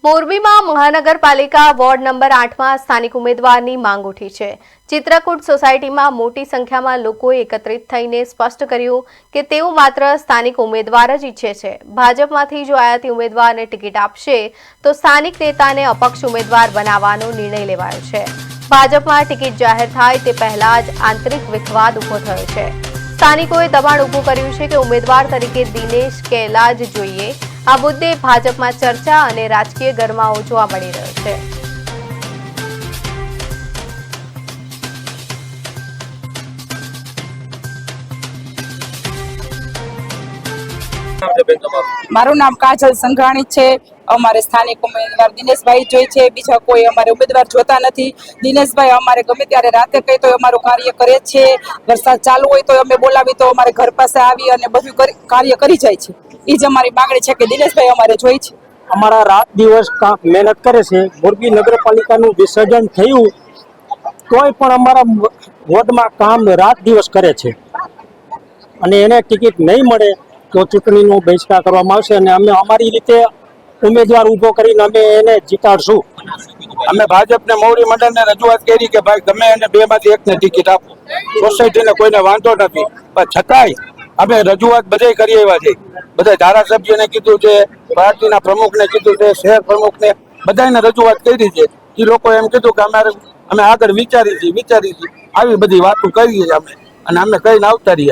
મોરબીમાં મહાનગરપાલિકા ward number 8માં સ્થાનિક ઉમેદવારની માંગ ઉઠી છે। ચિત્રકૂટ સોસાયટીમાં મોટી સંખ્યામાં લોકોએ એકત્રિત થઈને સ્પષ્ટ કર્યું કે તેઓ માત્ર સ્થાનિક ઉમેદવાર જ ઈચ્છે છે। ભાજપમાંથી જો આયાતી ઉમેદવારને ટિકિટ આપશે તો સ્થાનિક નેતાને અપક્ષ ઉમેદવાર બનાવવાનો નિર્ણય લેવાયો છે। ભાજપમાં ટિકિટ જાહેર થાય તે પહેલા જ આંતરિક વિખવાદ ઊભો થયો છે। સ્થાનિકોએ દબાણ ઊભું કર્યું છે કે ઉમેદવાર તરીકે દિનેશ કેલા જ જોઈએ। આ મુદ્દે ભાજપમાં ચર્ચા અને રાજકીય ગરમાવો જોવા મળી રહ્યો છે। મારું નામ કાજલ સંઘાણી છે। અમારે સ્થાનિક ઉમેદવાર દિનેશભાઈ જોઈ છે, બીજા કોઈ અમારે ઉમેદવાર જોતા નથી। દિનેશભાઈ અમારે ગમે ત્યારે રાતે કહી તો અમારું કાર્ય કરે છે। વરસાદ ચાલુ હોય તો અમે બોલાવી તો અમારે ઘર પાસે આવી અને બધું કાર્ય કરી જાય છે। એ જ અમારી માંગણી છે કે દિનેશભાઈ અમારે જોઈ છે। અમારા રાત દિવસ મહેનત કરે છે। મોરબી નગરપાલિકાનું વિસર્જન થયું તોય પણ અમારા વોર્ડમાં કામ રાત દિવસ કરે છે અને એને ટિકિટ નહીં મળે તો ચૂંટણીનો બહિષ્કાર કરવામાં આવશે અને અમે અમારી રીતે ઉમેદવાર ઊભો કરીને અમે એને જીતાડશું। અમે ભાજપને મોવડી મંડળને રજૂઆત કરી કે ભાઈ ગમે એને બેમાંથી એકને ટિકિટ આપો। સોસાયટીને કોઈને વાંધો નથી, પણ છતાંય અમે રજૂઆત બધે કરી આવ્યા છે। બધા ધારાસભ્યને કીધું છે, પાર્ટીના પ્રમુખને કીધું છે, શહેર પ્રમુખને બધાને રજૂઆત કરી છે। એ લોકો એમ કીધું કે અમે આગળ વિચારી છીએ આવી બધી વાતો કરીએ અમે અને અમે કહીને આવતા રહીએ।